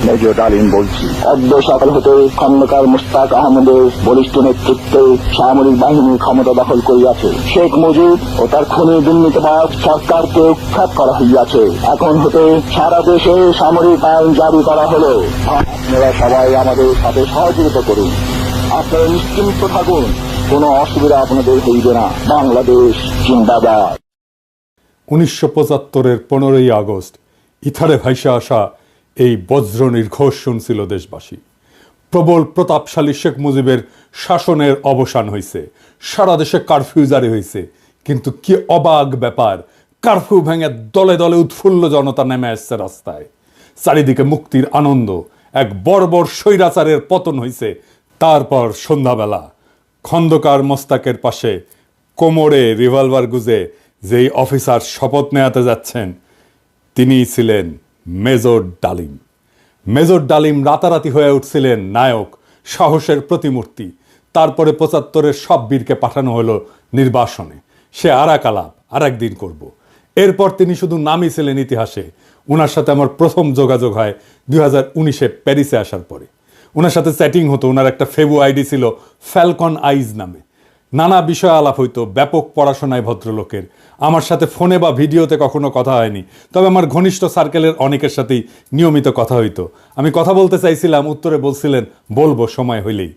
Major ডালিম বলছি। অদ্য সকাল হতে খন্দকার মুশতাক আহমদের বলিষ্ঠ নেতৃত্বে সামরিক বাহিনী ক্ষমতা দখল করিয়াছে। শেখ মুজিব ও তার খুনি দুর্নীতিবাজ সরকারকে উৎখাত করা হইয়াছে। এখন হতে সারা দেশে সামরিক আইন জারি করা হলো। আপনারা সবাই আমাদের সাথে সহযোগিতা করুন। আপনারা নিশ্চিন্ত থাকুন, কোনো অসুবিধা আপনাদের হইবে না। বাংলাদেশ জিন্দাবাদ। 1975-এর 15ই আগস্ট ইথারে ভাইসা আসা এই বজ্র নির্ঘোষ শুনছিল দেশবাসী। প্রবল প্রতাপশালী শেখ মুজিবের শাসনের অবসান হয়েছে, সারা দেশে কারফিউ জারি হয়েছে। কিন্তু কি অবাক ব্যাপার, কারফিউ ভেঙে দলে দলে উৎফুল্ল জনতা নেমে আসছে রাস্তায়। চারিদিকে মুক্তির আনন্দ, এক বর্বর স্বৈরাচারের পতন হয়েছে। তারপর সন্ধ্যাবেলা খন্দকার মোস্তাকের পাশে কোমরে রিভলভার গুজে যেই অফিসার শপথ নেওয়াতে যাচ্ছেন তিনি ছিলেন মেজর ডালিম। মেজর ডালিম রাতারাতি হয়ে উঠছিলেন নায়ক, সাহসের প্রতিমূর্তি। তারপরে 75-এর সব বীরকে পাঠানো হলো নির্বাসনে। সে আর এক আলাপ আর একদিন করব। এরপর তিনি শুধু নামই ছিলেন ইতিহাসে। ওনার সাথে আমার প্রথম যোগাযোগ হয় 2019-এ প্যারিসে আসার পরে। ওনার সাথে চ্যাটিং হতো। ওনার একটা ফেবু আইডি ছিল ফ্যালকন আইজ নামে। নানা বিষয় আলাপ হইতো, ব্যাপক পড়াশোনায় ভদ্রলোকের। আমার সাথে ফোনে বা ভিডিওতে কখনো কথা হয়নি, তবে আমার ঘনিষ্ঠ সার্কেলের অনেকের সাথেই নিয়মিত কথা হইতো। আমি কথা বলতে চাইছিলাম, উত্তরে বলছিলেন বলবো সময় হইলেই।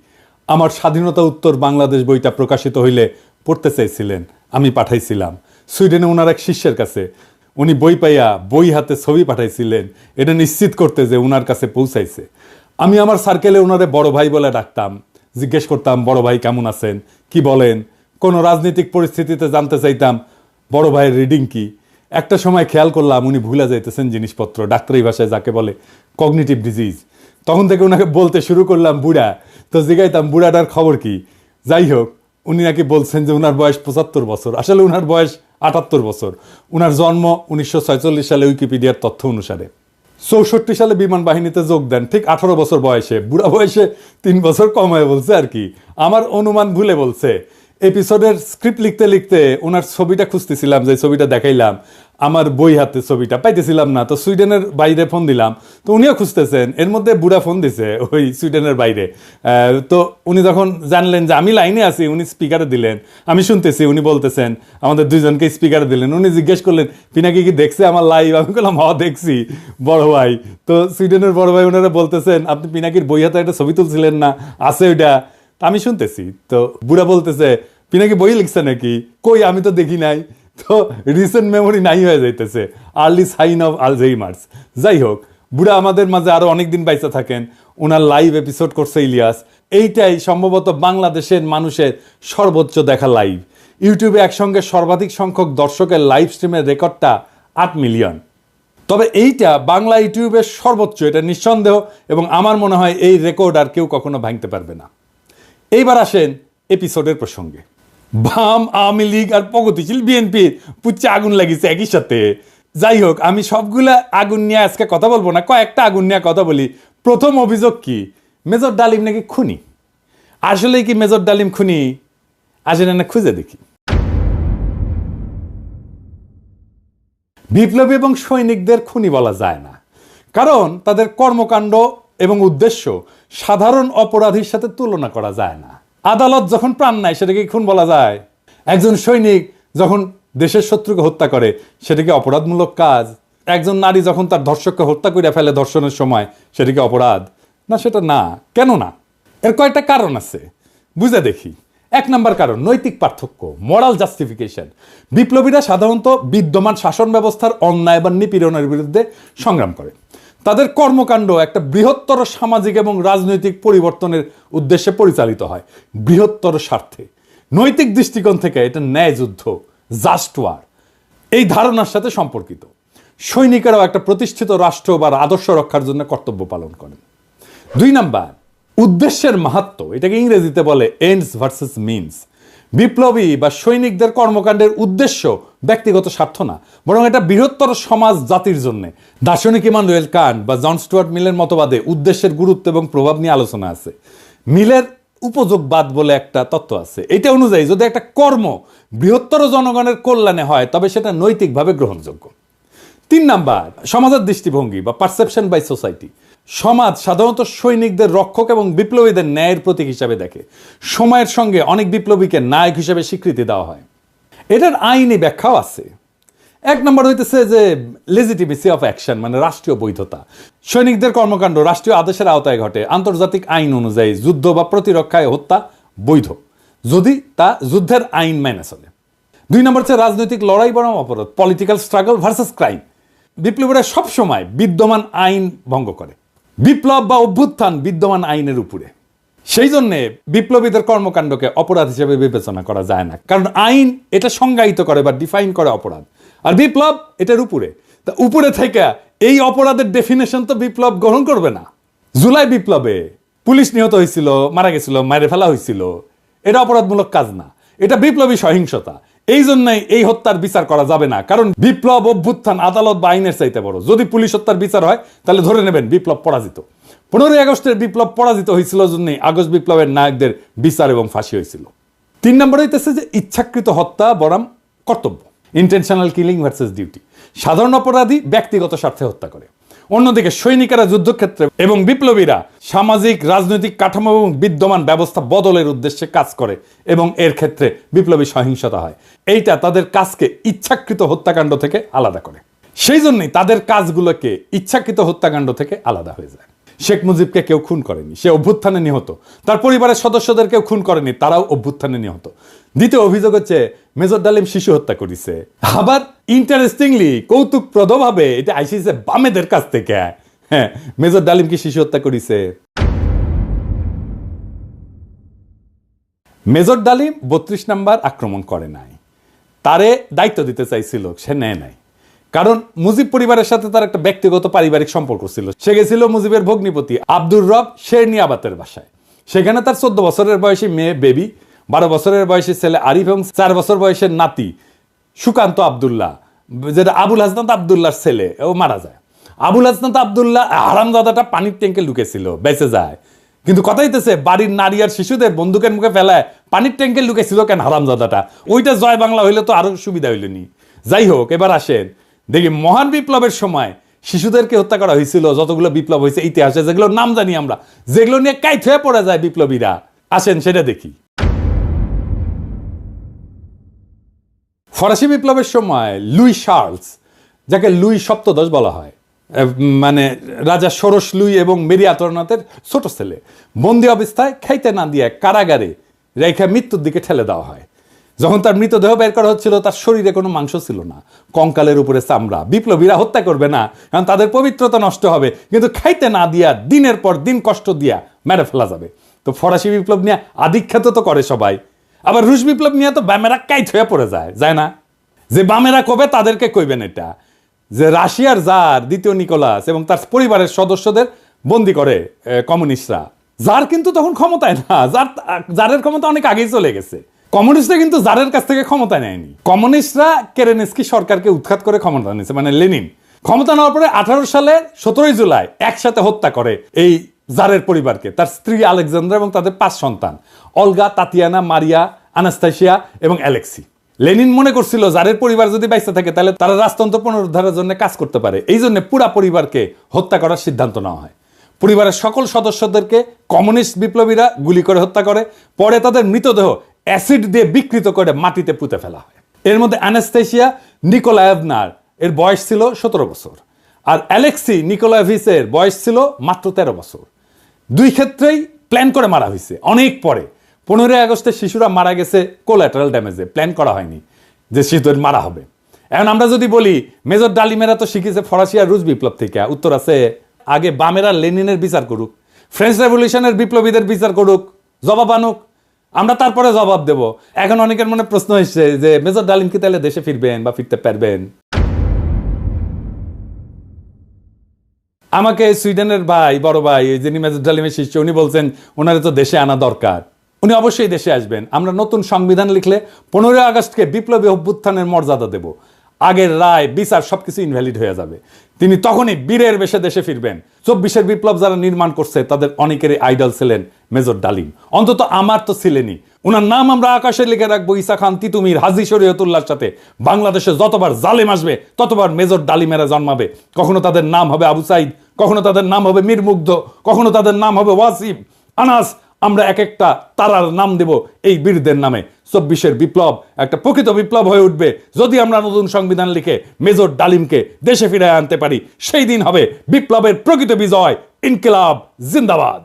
আমার স্বাধীনতা উত্তর বাংলাদেশ বইটা প্রকাশিত হইলে পড়তে চাইছিলেন, আমি পাঠাইছিলাম সুইডেনে ওনার এক শিষ্যের কাছে। উনি বই পাইয়া বই হাতে ছবি পাঠাইছিলেন, এটা নিশ্চিত করতে যে ওনার কাছে পৌঁছাইছে। আমি আমার সার্কেলে ওনারে বড় ভাই বলে ডাকতাম। জিজ্ঞেস করতাম, বড় ভাই কেমন আছেন, কি বলেন। কোনো রাজনৈতিক পরিস্থিতিতে জানতে চাইতাম বড় ভাইয়ের রিডিং কি। একটা সময় খেয়াল করলাম উনি ভুলে যাইতেছেন জিনিসপত্র, ডাক্তারি ভাষায় যাকে বলে কগনিটিভ ডিজিজ। তখন থেকে ওনাকে বলতে শুরু করলাম বুড়া। তো জিগাইতাম বুড়াটার খবর কি। যাই হোক, উনি নাকি বলছেন যে ওনার বয়স 75 বছর, আসলে ওনার বয়স 78 বছর। ওনার জন্ম 1946 সালে উইকিপিডিয়ার তথ্য অনুসারে। 64 সালে বিমান বাহিনীতে যোগ দেন ঠিক 18 বছর বয়সে। বুড়া বয়সে 3 বছর কম হয়ে বলছে আর কি, আমার অনুমান ভুলে বলছে। এপিসোডের স্ক্রিপ্ট লিখতে লিখতে ওনার ছবিটা খুঁজতেছিলাম, যে ছবিটা দেখাইলাম আমার বই হাতে, ছবিটা পাইতেছিলাম না। তো সুইডেনের বাইরে ফোন দিলাম, তো উনিও খুঁজতেছেন। এর মধ্যে বুড়া ফোন দিছে ওই সুইডেনের বাইরে। তো উনি যখন জানলেন যে আমি লাইনে আছি, উনি স্পিকারে দিলেন, আমি শুনতেছি। উনি বলতেছেন, আমাদের দুইজনকে স্পিকারে দিলেন। উনি জিজ্ঞেস করলেন পিনাকি কি দেখছে আমার লাইভ। আমি বললাম হ দেখছি বড় ভাই। তো সুইডেনের বড় ভাই ওনারা বলতেছেন, আপনি পিনাকির বই হাতে একটা ছবি তুলছিলেন না, আছে ওইটা। আমি শুনতেছি। তো বুড়া বলতেছে, পিনাকি বই লিখছে নাকি, কই আমি তো দেখি নাই। তো রিসেন্ট মেমোরি নাই হয়ে যাইতেছে, আর্লি সাইন অফ আলঝেইমার্স। যাই হোক, বুড়া আমাদের মাঝে আরো অনেকদিন বাইচা থাকেন। ওনার লাইভ এপিসোড করছে ইলিয়াস। এইটাই সম্ভবত বাংলাদেশের মানুষের সর্বোচ্চ দেখা লাইভ। ইউটিউবে একসঙ্গে সর্বাধিক সংখ্যক দর্শকের লাইভ স্ট্রিমের রেকর্ডটা 8 মিলিয়ন। তবে এইটা বাংলা ইউটিউবের সর্বোচ্চ, এটা নিঃসন্দেহ। এবং আমার মনে হয় এই রেকর্ড আর কেউ কখনো ভাঙতে পারবে না। এইবার আসেন এপিসোডের প্রসঙ্গে। বাম, আওয়ামী লীগ আর প্রগতিশীল বিএনপির পুচ্ছে আগুন লাগিয়েছে একই সাথে। যাই হোক, আমি সবগুলা আগুন নিয়ে আজকে কথা বলবো না, কয়েকটা আগুন নিয়ে কথা বলি। প্রথম অভিযোগ কি, মেজর ডালিম নাকি খুনি। আসলেই কি মেজর ডালিম খুনি? আসলে না খুঁজে দেখি। বিপ্লবী এবং সৈনিকদের খুনি বলা যায় না, কারণ তাদের কর্মকাণ্ড এবং উদ্দেশ্য সাধারণ অপরাধীর সাথে তুলনা করা যায় না। আদালত যখন প্রাণ নেয় সেটাকে খুন বলা যায়? একজন সৈনিক যখন দেশের শত্রুকে হত্যা করে সেটা কি অপরাধমূলক কাজ? একজন নারী যখন তার ধর্ষককে হত্যা করে ফেলে ধর্ষণের সময়, সেটা কি অপরাধ? না, সেটা না। কেন না? এর কয়েকটা কারণ আছে, বুঝে দেখি। 1 নম্বর কারণ, নৈতিক পার্থক্য, মোরাল জাস্টিফিকেশন। বিপ্লবীরা সাধারণত বিদ্যমান শাসন ব্যবস্থার অন্যায় বা নিপীড়নের বিরুদ্ধে সংগ্রাম করে। তাদের কর্মকাণ্ড একটা বৃহত্তর সামাজিক এবং রাজনৈতিক পরিবর্তনের উদ্দেশ্যে পরিচালিত হয়, বৃহত্তর স্বার্থে। নৈতিক দৃষ্টিকোণ থেকে এটা ন্যায় যুদ্ধ, জাস্ট ওয়ার, এই ধারণার সাথে সম্পর্কিত। সৈনিকেরাও একটা প্রতিষ্ঠিত রাষ্ট্র বা আদর্শ রক্ষার জন্য কর্তব্য পালন করেন। 2 নাম্বার, উদ্দেশ্যের মাহাত্ম্য, এটাকে ইংরেজিতে বলে এন্ডস ভার্সেস মিনস। বিপ্লবী বা সৈনিকদের কর্মকাণ্ডের উদ্দেশ্য ব্যক্তিগত স্বার্থ না, বরং এটা বৃহত্তর সমাজ জাতির জন্য। দার্শনিক ইমানুয়েল কান্ট বা জন স্টুয়ার্ট মিলের মতবাদে উদ্দেশ্যের গুরুত্ব এবং প্রভাব নিয়ে আলোচনা আছে। মিলের উপযোগবাদ বলে একটা তত্ত্ব আছে। এটা অনুযায়ী যদি একটা কর্ম বৃহত্তর জনগণের কল্যাণে হয় তবে সেটা নৈতিকভাবে গ্রহণযোগ্য। 3 নাম্বার, সমাজের দৃষ্টিভঙ্গি বা পারসেপশন বাই সোসাইটি। সমাজ সাধারণত সৈনিকদের রক্ষক এবং বিপ্লবীদের ন্যায়ের প্রতীক হিসাবে দেখে। সময়ের সঙ্গে অনেক বিপ্লবীকে নায়ক হিসেবে স্বীকৃতি দেওয়া হয়। এটার আইনি ব্যাখ্যাও আছে। এক নম্বর হইতেছে যে লেজিটিমেসি অফ অ্যাকশন, মানে রাষ্ট্রীয় বৈধতা। সৈনিকদের কর্মকাণ্ড রাষ্ট্রীয় আদেশের আওতায় ঘটে। আন্তর্জাতিক আইন অনুযায়ী যুদ্ধ বা প্রতিরক্ষায় হত্যা বৈধ, যদি তা যুদ্ধের আইন মেনে চলে। 2 নম্বর হচ্ছে রাজনৈতিক লড়াই বনাম অপরাধ, পলিটিক্যাল স্ট্রাগল ভার্সেস ক্রাইম। বিপ্লবীরা সবসময় বিদ্যমান আইন ভঙ্গ করে। বিপ্লব বা অভ্যুত্থান বিদ্যমান আইনের উপরে। সেই জন্যে বিপ্লবীদের কর্মকাণ্ডকে অপরাধ হিসেবে বিবেচনা করা যায় না, কারণ আইন এটা সংজ্ঞায়িত করে বা ডিফাইন করে অপরাধ, আর বিপ্লব এটার উপরে। তা উপরে থেকে এই অপরাধের ডেফিনেশন তো বিপ্লব গ্রহণ করবে না। জুলাই বিপ্লবে পুলিশ নিহত হয়েছিল, মারা গেছিল, মারে ফেলা হয়েছিল, এটা অপরাধমূলক কাজ না, এটা বিপ্লবী সহিংসতা। এই জন্যই এই হত্যার বিচার করা যাবে না, কারণ বিপ্লব অভ্যুত্থান আদালত বা আইনের চাইতে বড়। যদি পুলিশ হত্যার বিচার হয় তাহলে ধরে নেবেন বিপ্লব পরাজিত। 15ই আগস্টের বিপ্লব পরাজিত হয়েছিল জন্যই আগস্ট বিপ্লবের নায়কদের বিচার এবং ফাঁসি হয়েছিল। 3 নম্বর হইতেছে যে ইচ্ছাকৃত হত্যা বনাম কর্তব্য, ইন্টেনশনাল কিলিং ভার্সেস ডিউটি। সাধারণ অপরাধী ব্যক্তিগত স্বার্থে হত্যা করে, অন্যদিকে সৈনিকেরা যুদ্ধক্ষেত্রে এবং বিপ্লবীরা সামাজিক রাজনৈতিক কাঠামো এবং বিদ্যমান ব্যবস্থা বদলের উদ্দেশ্যে কাজ করে এবং এর ক্ষেত্রে বিপ্লবী সহিংসতা হয়। এইটা তাদের কাজকে ইচ্ছাকৃত হত্যাকাণ্ড থেকে আলাদা করে। সেই জন্যই তাদের কাজগুলোকে ইচ্ছাকৃত হত্যাকাণ্ড থেকে আলাদা হয়ে যায়। শেখ মুজিবকে কেউ খুন করেনি, সে অভ্যুত্থানে নিহত। তার পরিবারের সদস্যদের কেউ খুন করেনি, তারাও অভ্যুত্থানে নিহত। দ্বিতীয় অভিযোগ হচ্ছে মেজর ডালিম শিশু হত্যা করেছে। আবার ইন্টারেস্টিংলি কৌতুকপ্রদভাবে এটা আইসিছে বামেদের কাছ থেকে। হ্যাঁ, মেজর ডালিম কি শিশু হত্যা করেছে? মেজর ডালিম 32 নাম্বার আক্রমণ করে নাই, তারে দায়িত্ব দিতে চাইছিল, সে নেয় নাই। কারণ মুজিব পরিবারের সাথে তার একটা ব্যক্তিগত পারিবারিক সম্পর্ক ছিল। সে গেছিল মুজিবের ভগ্নিপতি আব্দুর রব শেরনিয়াবাতের বাসায়। সেখানে তার 14 বছরের বয়সী মেয়ে বেবি, 12 বছরের বয়সী ছেলে আরিফ এবং 4 বছর বয়সের নাতি সুকান্ত আব্দুল্লাহ, যেটা আবুল হাসনাত আব্দুল্লাহর ছেলে, ও মারা যায়। আবুল হাসনাত আব্দুল্লাহ হারামজাদাটা পানির ট্যাঙ্কে লুকেছিল, বেঁচে যায়। কিন্তু কথা হইতেছে বাড়ির নারী আর শিশুদের বন্দুকের মুখে ফেলায় পানির ট্যাঙ্কে লুকেছিল কেন হারামজাদাটা? ওইটা জয় বাংলা হইলে তো আরো সুবিধা হইলেনি। যাই হোক, এবার আসেন দেখি মহান বিপ্লবের সময় শিশুদেরকে হত্যা করা হয়েছিল যতগুলো বিপ্লব হয়েছে ইতিহাসে, যেগুলোর নাম জানি আমরা, যেগুলো নিয়ে কাইট হয়ে পড়ে যায় বিপ্লবীরা। আসেন সেটা দেখি। ফরাসি বিপ্লবের সময় লুই শার্লস, যাকে লুই সপ্তদশ বলা হয়, মানে রাজা ষোড়শ লুই এবং মেরি আন্তোয়ানেটের ছোট ছেলে, বন্দি অবস্থায় খাইতে না দিয়ে কারাগারে রেখে মৃত্যুর দিকে ঠেলে দেওয়া হয়। যখন তার মৃতদেহ বের করা হচ্ছিল তার শরীরে কোনো মাংস ছিল না, কঙ্কালের উপরে চামড়া। বিপ্লবীরা হত্যা করবে না, কারণ তাদের পবিত্রতা নষ্ট হবে, কিন্তু খাইতে না দিয়া দিনের পর দিন কষ্ট দিয়া মেরে ফেলা যাবে। তো ফরাসি বিপ্লব নিয়ে আধিখ্যাত তো করে সবাই। আবার রুশ বিপ্লব নিয়ে তো বামেরা কাইট হয়ে পড়ে যায় না? যে বামেরা কবে তাদেরকে কইবেন এটা, যে রাশিয়ার জার দ্বিতীয় নিকোলাস এবং তার পরিবারের সদস্যদের বন্দি করে কমিউনিস্টরা। জার কিন্তু তখন ক্ষমতায় না, জারের ক্ষমতা অনেক আগেই চলে গেছে। কমিউনিস্টরা কিন্তু জারের কাছ থেকে ক্ষমতা নেয়নি। কমিউনিস্টরা কেরেনস্কি সরকারকে উৎখাত করে ক্ষমতা নিয়েছে, মানে লেনিন। ক্ষমতা নেওয়ার পরে 18 সালের 17 জুলাই একসাথে হত্যা করে এই জারের পরিবারকে, তার স্ত্রী আলেকজান্দ্রা এবং তাদের 5 সন্তান, অলগা, তাতিয়ানা, মারিয়া, আনাস্তাসিয়া এবং অ্যালেক্সি। লেনিন মনে করছিল জারের পরিবার যদি বাইসা থাকে তাহলে তারা রাজতন্ত্র পুনরুদ্ধারের জন্য কাজ করতে পারে। এই জন্য পুরা পরিবারকে হত্যা করার সিদ্ধান্ত নেওয়া হয়। পরিবারের সকল সদস্যদেরকে কমিউনিস্ট বিপ্লবীরা গুলি করে হত্যা করে। পরে তাদের মৃতদেহ অ্যাসিড দিয়ে বিকৃত করে মাটিতে পুঁতে ফেলা হয়। এর মধ্যে আনাস্তাসিয়া নিকোলায়েভনার এর বয়স ছিল 17 বছর, আর অ্যালেক্সি নিকোলায়েভিচের বয়স ছিল মাত্র 13 বছর। দুই ক্ষেত্রেই প্ল্যান করে মারা হয়েছে অনেক পরে। 15 আগস্টে শিশুরা মারা গেছে কোল্যাটারাল ড্যামেজে, প্ল্যান করা হয়নি যে শিশুদের মারা হবে। এখন আমরা যদি বলি মেজর ডালিমেরা তো শিখেছে ফরাসি আর রুশ বিপ্লব থেকে, উত্তর আছে আগে বামেরা লেনিনের বিচার করুক, ফ্রেঞ্চ রেভলিউশনের বিপ্লবীদের বিচার করুক, জবাব আনুক, আমরা তারপরে জবাব দেব। এখন অনেকের মনে প্রশ্ন এসছে যে মেজর ডালিম কি তাহলে দেশে ফিরবেন বা ফিরতে পারবেন? আমাকে সুইডেনের ভাই, বড় ভাই, যিনি মেজর ডালিমের শিষ্য, উনি বলছেন ওনারে তো দেশে আনা দরকার, উনি অবশ্যই দেশে আসবেন। আমরা নতুন সংবিধান লিখলে 15 আগস্টকে বিপ্লবী অভ্যুত্থানের মর্যাদা দেব। আগের রায় বিচার সবকিছু ইনভ্যালিড হয়ে যাবে। তিনি তখনই বীরের বেশে দেশে ফিরবেন। 24-এর বিপ্লব যারা নির্মাণ করছে তাদের অনেকেরই আইডল ছিলেন মেজর ডালিম, অন্তত আমার তো ছিলেনই। ওনার নাম আমরা আকাশে লিখে রাখবো ঈসা খান তিতুমির, হাজী শরীয়তুল্লাহর সাথে। বাংলাদেশে যতবার জালেম আসবে ততবার মেজর ডালিমেরা জন্মাবে। কখনো তাদের নাম হবে আবু সাইদ, কখনো তাদের নাম হবে মীর মুগ্ধ, কখনো তাদের নাম হবে ওয়াসিম, আনাস। আমরা এক একটা তারার নাম দেব এই বীরদের নামে। 24-এর বিপ্লব একটা প্রকৃত বিপ্লব হয়ে উঠবে যদি আমরা নতুন সংবিধান লিখে মেজর ডালিমকে দেশে ফিরে আনতে পারি। সেই দিন হবে বিপ্লবের প্রকৃত বিজয়। ইনকিলাব জিন্দাবাদ।